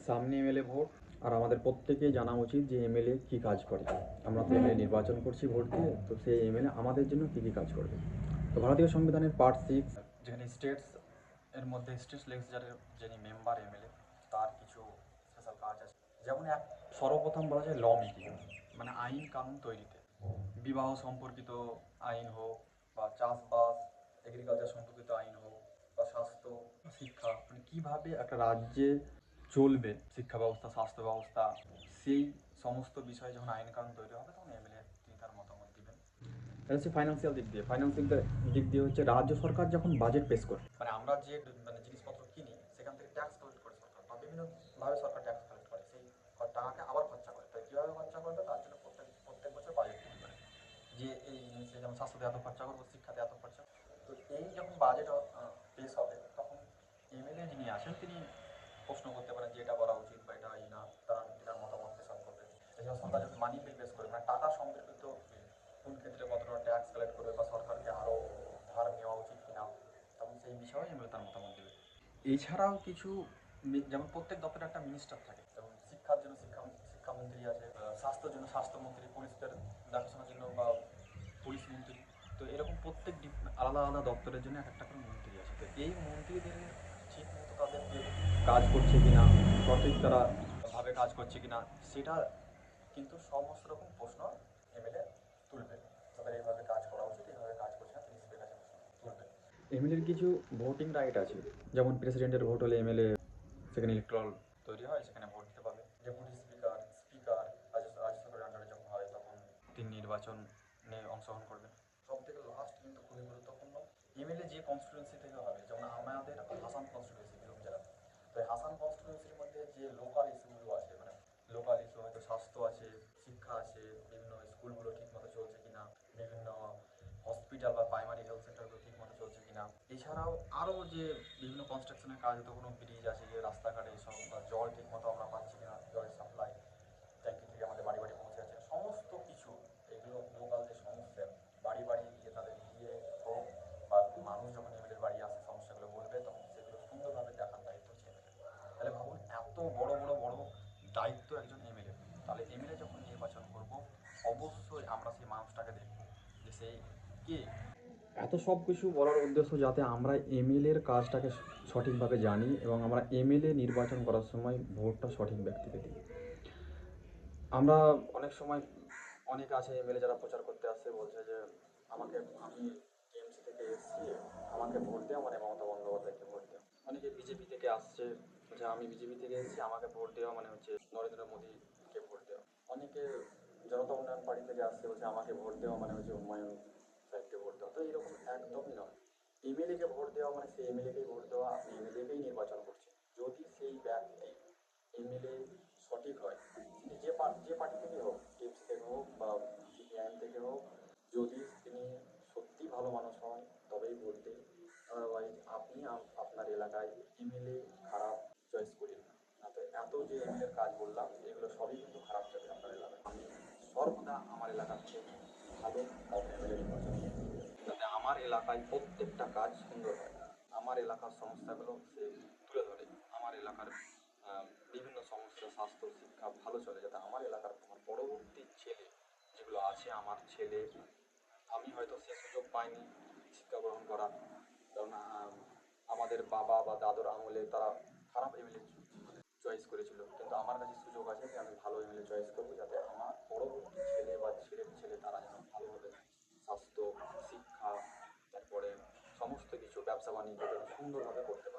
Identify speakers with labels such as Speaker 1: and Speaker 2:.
Speaker 1: সামনে MLA vote, আর আমাদের প্রত্যেকেই জানা উচিত যে এমএলএ কী কাজ করে। আমরা তো এমএলএ নির্বাচন করছি ভোট দিয়ে, তো সেই এমএলএ আমাদের জন্য কী কী কাজ করবে। তো ভারতীয় সংবিধানের পার্ট 6, যেখানে স্টেটস এর মধ্যে স্টেট লেজিসলেচারের যিনি মেম্বার এমএলএ, তার কিছু স্পেশাল কাজ আছে। যেমন সর্বপ্রথম বলা যায় ল মেকিং, মানে আইন কানুন তৈরিতে। বিবাহ সম্পর্কিত আইন হোক, বা চাষবাস এগ্রিকালচার সম্পর্কিত আইন হোক, বা স্বাস্থ্য শিক্ষা, মানে কীভাবে একটা রাজ্যে চলবে শিক্ষা ব্যবস্থা, স্বাস্থ্য ব্যবস্থা, সেই সমস্ত বিষয়ে যখন আইন কানুন তৈরি হবে তখন এমএলএ তিনি তার মতামত দিবেন। এটা হচ্ছে ফাইন্যান্সিয়াল দিক দিয়ে। ফাইন্যান্সিয়াল দিক দিয়ে হচ্ছে রাজ্য সরকার যখন বাজেট পেশ করে, মানে আমরা যে জিনিসপত্র কিনি সেখান থেকে ট্যাক্স কালেক্ট করে সরকার, বা বিভিন্নভাবে সরকার ট্যাক্স কালেক্ট করে, সেই টাকাকে আবার খরচা করে। তাই কীভাবে খরচা করবে তার জন্য প্রত্যেক বছর বাজেট তৈরি করে, যে এই জিনিসে যেমন স্বাস্থ্যতে এত খরচা করবো, শিক্ষাতে এত খরচা। তো এই যখন বাজেট পেশ হবে তখন এমএলএ যিনি আছেন তিনি প্রশ্ন করতে পারেন যে এটা করা উচিত বা এটা না, তারা এটার মতামত পেশ করবে। এছাড়া সরকার যখন মানি বিল পেশ করবে, মানে টাকা সম্পর্কিত কোন ক্ষেত্রে কতটা ট্যাক্স কালেক্ট করবে, বা সরকারকে আরও ধার নেওয়া উচিত কিনা, তখন সেই বিষয়ে এমএলএ তার মতামত দেবে। এছাড়াও কিছু যেমন প্রত্যেক দপ্তরে একটা মিনিস্টার থাকে, যেমন শিক্ষার জন্য শিক্ষামন্ত্রী আছে, স্বাস্থ্যের জন্য স্বাস্থ্যমন্ত্রী, পুলিশদের দেখাশোনার জন্য বা পুলিশ মন্ত্রী। তো এরকম প্রত্যেক আলাদা আলাদা দপ্তরের জন্য এক একটা করে মন্ত্রী আছে। তো এই মন্ত্রীদের ঠিক মতো তাদের যে কাজ করছে কিনা, সঠিক তারা ভাবে কাজ করছে কিনা, সেটা কিন্তু সমস্ত রকম প্রশ্ন এমএলএ তুলবে। তাদের এইভাবে কাজ করা উচিত, এইভাবে কাজ করছে না, তিনি সিপের কাছে তুলবে। এমএলএর কিছু ভোটিং রাইট আছে, যেমন প্রেসিডেন্টের ভোট হলে এমএলএ সেখানে ইলেকট্রাল তৈরি হয়, সেখানে ভোট দিতে পাবে। ডেপুটি স্পিকার, স্পিকার রাজ্যসভার আন্ডারে যখন হয় তখন তিনি নির্বাচনে অংশগ্রহণ করবেন। সব থেকে লাস্ট কিন্তু খুবই গুরুত্বপূর্ণ, এমএলএ যে কনস্টিটিউয়েন্সি থেকে হবে, যেমন আমাদের হাসান কনস্টিটিউয়েন্সি বীরভূম জেলা। তো এই হাসান কনস্টিটিউয়েন্সির মধ্যে যে লোকাল ইস্যুগুলো আছে, মানে লোকাল ইস্যু হয়তো স্বাস্থ্য আছে, শিক্ষা আছে, বিভিন্ন স্কুলগুলো ঠিকমতো চলছে কিনা, বিভিন্ন হসপিটাল বা প্রাইমারি হেলথ সেন্টারগুলো ঠিকমতো চলছে কিনা, এছাড়াও আরও যে বিভিন্ন কনস্ট্রাকশনের কাজ, হয়তো কোনো ব্রিজ আছে, যে রাস্তাঘাটে এসব, বা জল ঠিকমতো আমরা পাচ্ছি কিনা, জলের সাপ্লাই ট্যাঙ্কি থেকে আমাদের বাড়ি বাড়ি পৌঁছে যাচ্ছে, সমস্ত কিছু এগুলো লোকাল যে সমস্যা, বাড়ি বাড়ি গিয়ে তাদের গিয়ে হোক, বা মানুষ যখন এমএলএর বাড়ি আসে সমস্যাগুলো বলবে, তখন সেগুলো সুন্দরভাবে দেখার দায়িত্ব হচ্ছে এমএলএ। তাহলে ভাবুন, এত বড় দায়িত্ব একজন এমএলএ। তাহলে এমএলএ যখন নির্বাচন করব, অবশ্যই আমরা সেই মানুষটাকে দেখব যে সেই কে। এত সব কিছু বলার উদ্দেশ্য যাতে আমরা এমএলএর কাজটাকে সঠিকভাবে জানি, এবং আমরা এমএলএ নির্বাচন করার সময় ভোটটা সঠিক ব্যক্তিকে দিই। আমরা অনেক সময় অনেক আছে এমএলএ যারা প্রচার করতে আসছে, বলছে যে আমি টিএমসি থেকে এসেছি, আমাকে ভোট দেওয়া, মানে মমতা বন্দ্যোপাধ্যায়কে ভোট দেওয়া। অনেকে বিজেপি থেকে আসছে, যে আমি বিজেপি থেকে এসেছি, আমাকে ভোট দেওয়া মানে হচ্ছে নরেন্দ্র মোদীকে ভোট দেওয়া। অনেকে জনতা উন্নয়ন পার্টি থেকে আসছে, বলছে আমাকে ভোট দেওয়া মানে হচ্ছে হুমায়ুন সাহেবকে ভোট দেওয়া। তো এরকম একদমই নয়। এমএলএকে ভোট দেওয়া মানে সেই এমএলএকেই ভোট দেওয়া, আপনি এমএলএকেই নির্বাচন করছেন। যদি সেই ব্যক্তি এমএলএ সঠিক হয়, তিনি যে পার্টি থেকে হোক, টিএমসি থেকে হোক বা সিপিআইএম থেকে হোক, যদি তিনি সত্যি ভালো মানুষ হন তবেই ভোট দিন। আদারওয়াইজ আপনি আপনার এলাকায় এমএলএ খারাপ চয়েস করেন না। তো এত যে এমএলএর কাজ বললাম, এগুলো সবই কিন্তু খারাপ যাবে আপনার এলাকায়। আমি সর্বদা আমার এলাকার থেকে ভালো কাউকে এমএলএ নির্বাচন করব, যাতে আমার এলাকায় প্রত্যেকটা কাজ সুন্দর হয়, আমার এলাকার সমস্যাগুলো সে তুলে ধরে, আমার এলাকার বিভিন্ন সমস্যা, স্বাস্থ্য, শিক্ষা ভালো চলে, যাতে আমার এলাকার পরবর্তী ছেলে যেগুলো আছে, আমার ছেলে, আমি হয়তো সে সুযোগ পাইনি শিক্ষা গ্রহণ করার, কারণ আমাদের বাবা বা দাদুর আমলে তারা খারাপ এমএলএ চয়েস করেছিল, কিন্তু আমার কাছে সুযোগ আছে যে আমি ভালো এমএলএ চয়েস করবো, যাতে আমার পরবর্তী ছেলে বা ছেলের ছেলে তারা যেন ভালোভাবে স্বাস্থ্য, শিক্ষা, তারপরে সমস্ত কিছু ব্যবসা বাণিজ্য যেন সুন্দরভাবে করতে